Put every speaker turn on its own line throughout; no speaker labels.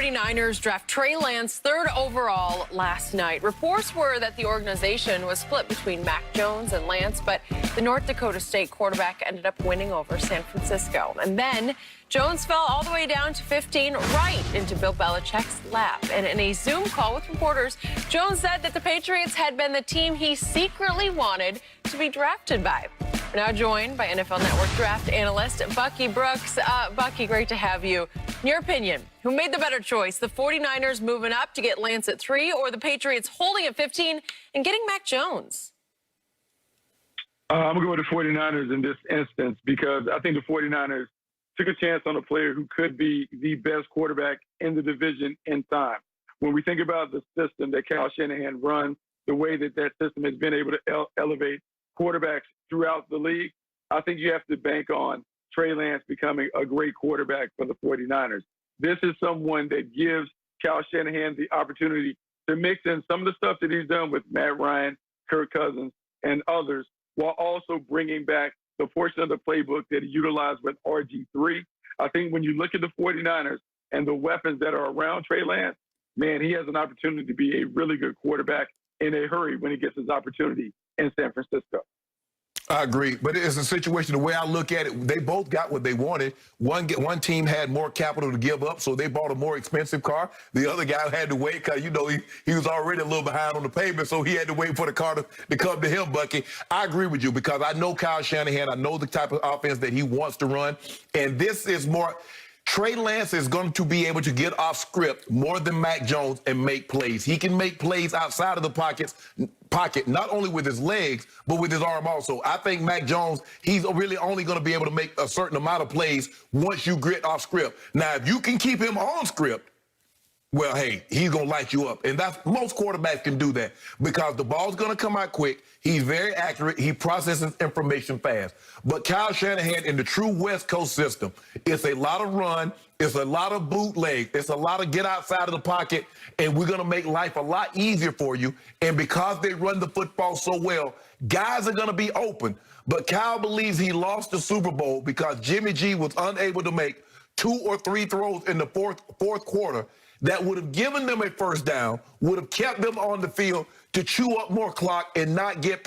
49ers draft Trey Lance 3rd overall last night. Reports were that the organization was split between Mac Jones and Lance, but the North Dakota State quarterback ended up winning over San Francisco. And then Jones fell all the way down to 15, right into Bill Belichick's lap. And in a Zoom call with reporters, Jones said that the Patriots had been the team he secretly wanted to be drafted by. We're now joined by NFL Network draft analyst Bucky Brooks. Bucky, great to have you. In your opinion, who made the better choice, the 49ers moving up to get Lance at 3 or the Patriots holding at 15 and getting Mac Jones?
I'm going to go with the 49ers in this instance because I think the 49ers took a chance on a player who could be the best quarterback in the division in time. When we think about the system that Kyle Shanahan runs, the way that that system has been able to elevate quarterbacks throughout the league, I think you have to bank on Trey Lance becoming a great quarterback for the 49ers. This is someone that gives Kyle Shanahan the opportunity to mix in some of the stuff that he's done with Matt Ryan, Kirk Cousins, and others, while also bringing back the portion of the playbook that he utilized with RG3. I think when you look at the 49ers and the weapons that are around Trey Lance, man, he has an opportunity to be a really good quarterback in a hurry when he gets his opportunity in San Francisco.
I agree, but it's a situation, the way I look at it, they both got what they wanted. One team had more capital to give up, so they bought a more expensive car. The other guy had to wait because, you know, he was already a little behind on the payment, so he had to wait for the car to come to him, Bucky. I agree with you because I know Kyle Shanahan. I know the type of offense that he wants to run, and this is more – Trey Lance is going to be able to get off script more than Mac Jones and make plays. He can make plays outside of the pocket, not only with his legs, but with his arm also. I think Mac Jones, he's really only going to be able to make a certain amount of plays once you get off script. Now, if you can keep him on script, well, hey, he's going to light you up. And that's most quarterbacks can do that because the ball's going to come out quick. He's very accurate. He processes information fast. But Kyle Shanahan in the true West Coast system, it's a lot of run. It's a lot of bootleg. It's a lot of get outside of the pocket, and we're going to make life a lot easier for you. And because they run the football so well, guys are going to be open. But Kyle believes he lost the Super Bowl because Jimmy G was unable to make 2 or 3 throws in the fourth quarter that would have given them a first down, would have kept them on the field to chew up more clock and not let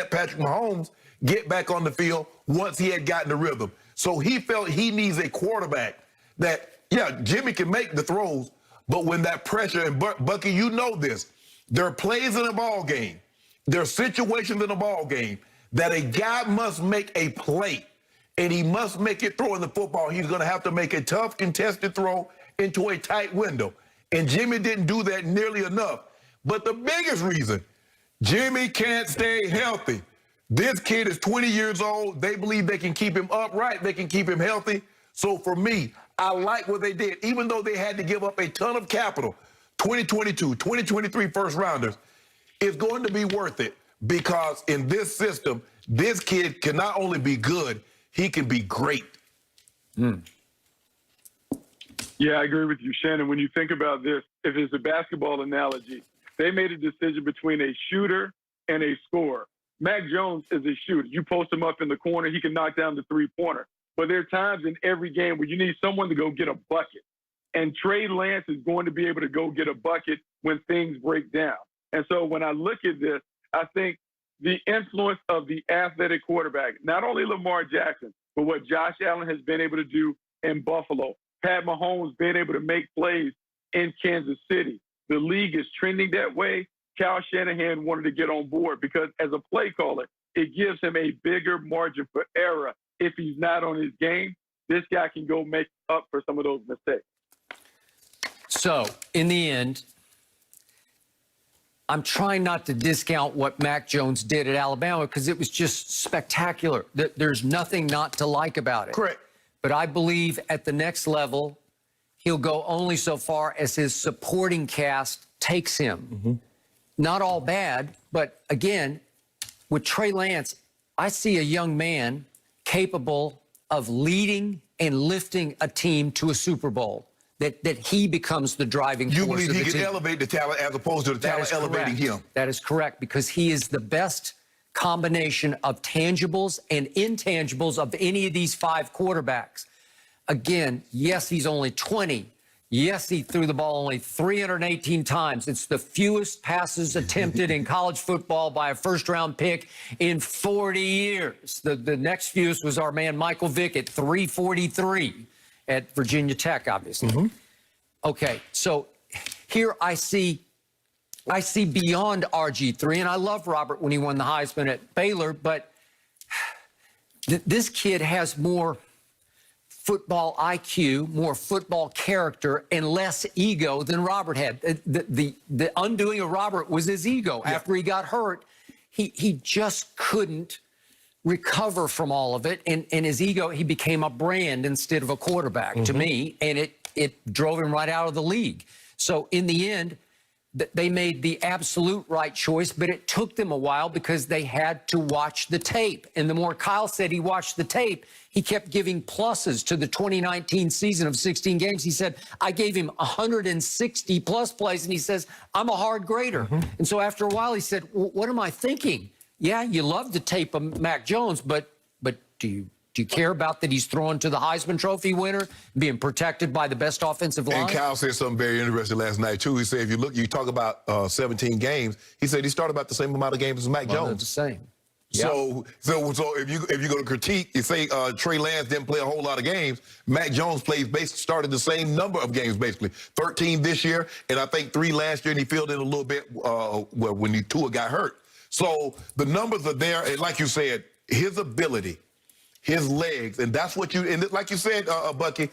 Patrick Mahomes get back on the field once he had gotten the rhythm. So he felt he needs a quarterback that, yeah, Jimmy can make the throws, but when that pressure, and Bucky, you know this, there are plays in a ball game, there are situations in a ball game that a guy must make a play, and he must make it throwing the football. He's going to have to make a tough, contested throw into a tight window. And Jimmy didn't do that nearly enough. But the biggest reason, Jimmy can't stay healthy. This kid is 20 years old. They believe they can keep him upright. They can keep him healthy. So for me, I like what they did. Even though they had to give up a ton of capital, 2022, 2023 first rounders, it's going to be worth it because in this system, this kid can not only be good, he can be great.
Yeah, I agree with you, Shannon. When you think about this, if it's a basketball analogy, they made a decision between a shooter and a scorer. Mac Jones is a shooter. You post him up in the corner, he can knock down the three-pointer. But there are times in every game where you need someone to go get a bucket. And Trey Lance is going to be able to go get a bucket when things break down. And so when I look at this, I think the influence of the athletic quarterback, not only Lamar Jackson, but what Josh Allen has been able to do in Buffalo, Pat Mahomes being able to make plays in Kansas City. The league is trending that way. Kyle Shanahan wanted to get on board because as a play caller, it gives him a bigger margin for error. If he's not on his game, this guy can go make up for some of those mistakes.
So, in the end, I'm trying not to discount what Mac Jones did at Alabama because it was just spectacular. There's nothing not to like about it.
Correct.
But I believe at the next level, he'll go only so far as his supporting cast takes him. Not all bad, but again, with Trey Lance, I see a young man capable of leading and lifting a team to a Super Bowl, that he becomes the driving force of the team.
You believe he can elevate the talent as opposed to the talent elevating him?
That is correct, because he is the best combination of tangibles and intangibles of any of these 5 quarterbacks. Again, yes, he's only 20. Yes, he threw the ball only 318 times. It's the fewest passes attempted in college football by a first-round pick in 40 years. The next fewest was our man Michael Vick at 343 at Virginia Tech, obviously. Okay, so here I see beyond RG3, and I love Robert when he won the Heisman at Baylor, but this kid has more football IQ, more football character, and less ego than Robert had. The undoing of Robert was his ego. Yeah. After he got hurt, he just couldn't recover from all of it. And his ego, he became a brand instead of a quarterback to me, and it drove him right out of the league. So in the end, they made the absolute right choice, but it took them a while because they had to watch the tape. And the more Kyle said he watched the tape, he kept giving pluses to the 2019 season of 16 games. He said, I gave him 160 plus plays, and he says, I'm a hard grader. And so after a while, he said, well, what am I thinking? Yeah, you love the tape of Mac Jones, but do you care about that he's throwing to the Heisman Trophy winner, being protected by the best offensive line?
And Kyle said something very interesting last night, too. He said, if you look, you talk about 17 games, he said he started about the same amount of games as Mac Jones.
The same.
So if you go to critique, you say Trey Lance didn't play a whole lot of games. Mac Jones started the same number of games, basically. 13 this year, and I think 3 last year, and he filled in a little bit when Tua got hurt. So the numbers are there, and like you said, his ability, his legs, and that's what and like you said, Bucky,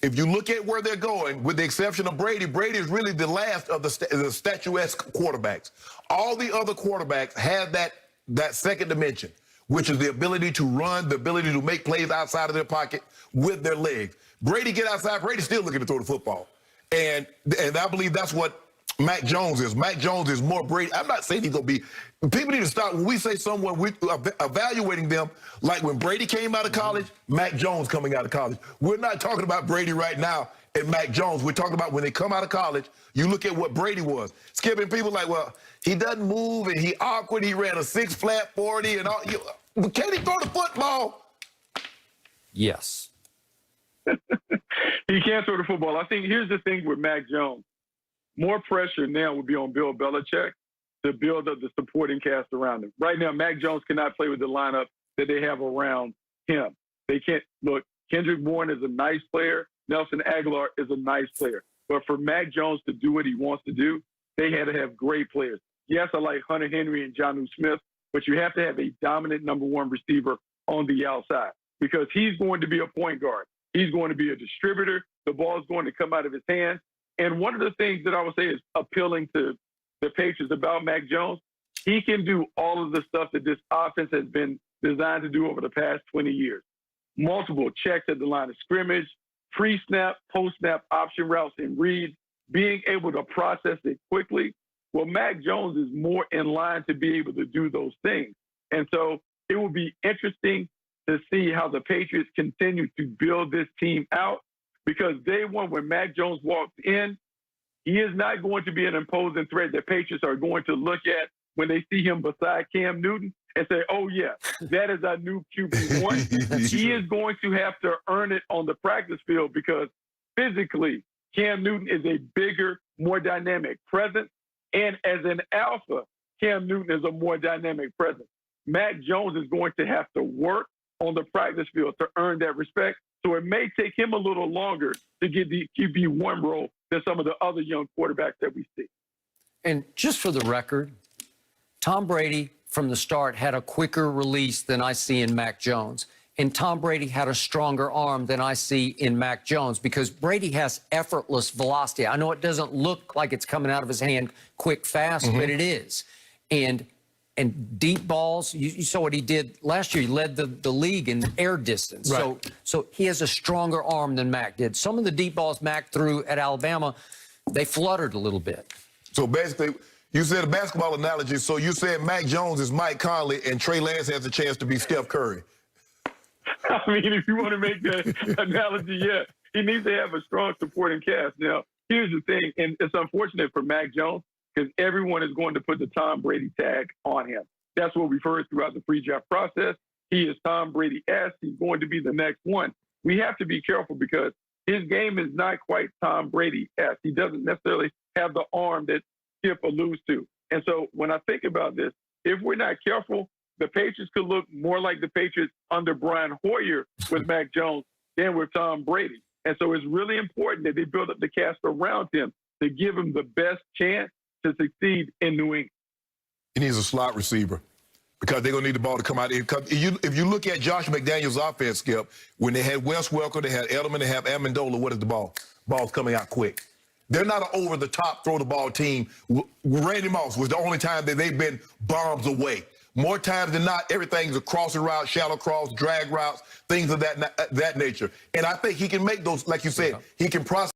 if you look at where they're going, with the exception of Brady, Brady is really the last of the statuesque quarterbacks. All the other quarterbacks have that second dimension, which is the ability to run, the ability to make plays outside of their pocket with their legs. Brady get outside, Brady's still looking to throw the football. And I believe that's what Mac Jones is. Mac Jones is more Brady. I'm not saying he's going to be. People need to stop. When we say someone, we're evaluating them like when Brady came out of college, Mac Jones coming out of college. We're not talking about Brady right now and Mac Jones. We're talking about when they come out of college, you look at what Brady was. Skipping people like, well, he doesn't move and he awkward. He ran a 6-flat 40 and all. But can he throw the football?
Yes.
He can't throw the football. I think here's the thing with Mac Jones. More pressure now would be on Bill Belichick to build up the supporting cast around him. Right now, Mac Jones cannot play with the lineup that they have around him. They can't. Look, Kendrick Bourne is a nice player. Nelson Aguilar is a nice player. But for Mac Jones to do what he wants to do, they had to have great players. Yes, I like Hunter Henry and Jonnu Smith, but you have to have a dominant number one receiver on the outside because he's going to be a point guard. He's going to be a distributor. The ball is going to come out of his hands. And one of the things that I would say is appealing to the Patriots about Mac Jones, he can do all of the stuff that this offense has been designed to do over the past 20 years. Multiple checks at the line of scrimmage, pre-snap, post-snap option routes and reads, being able to process it quickly. Well, Mac Jones is more in line to be able to do those things. And so it will be interesting to see how the Patriots continue to build this team out. Because day one, when Mac Jones walks in, he is not going to be an imposing threat that Patriots are going to look at when they see him beside Cam Newton and say, oh, yeah, that is our new QB1. He is going to have to earn it on the practice field because physically, Cam Newton is a bigger, more dynamic presence. And as an alpha, Cam Newton is a more dynamic presence. Mac Jones is going to have to work on the practice field to earn that respect. So it may take him a little longer to get the QB1 role than some of the other young quarterbacks that we see.
And just for the record, Tom Brady from the start had a quicker release than I see in Mac Jones. And Tom Brady had a stronger arm than I see in Mac Jones because Brady has effortless velocity. I know it doesn't look like it's coming out of his hand quick, fast, but it is. And deep balls, you saw what he did last year. He led the league in air distance. Right. So he has a stronger arm than Mac did. Some of the deep balls Mac threw at Alabama, they fluttered a little bit.
So basically, you said a basketball analogy. So you said Mac Jones is Mike Conley and Trey Lance has a chance to be Steph Curry.
I mean, if you want to make that analogy, yeah, he needs to have a strong supporting cast. Now, here's the thing, and it's unfortunate for Mac Jones, because everyone is going to put the Tom Brady tag on him. That's what we've heard throughout the pre-draft process. He is Tom Brady-esque. He's going to be the next one. We have to be careful because his game is not quite Tom Brady-esque. He doesn't necessarily have the arm that Skip alludes to. And so when I think about this, if we're not careful, the Patriots could look more like the Patriots under Brian Hoyer with Mac Jones than with Tom Brady. And so it's really important that they build up the cast around him to give him the best chance to succeed in New England.
He needs a slot receiver because they're going to need the ball to come out. If you look at Josh McDaniels' offense, Skip, when they had Wes Welker, they had Edelman, they have Amendola, what is the ball? Ball's coming out quick. They're not an over-the-top throw-the-ball team. Randy Moss was the only time that they've been bombs away. More times than not, everything's a crossing route, shallow cross, drag routes, things of that nature. And I think he can make those, like you said, he can process.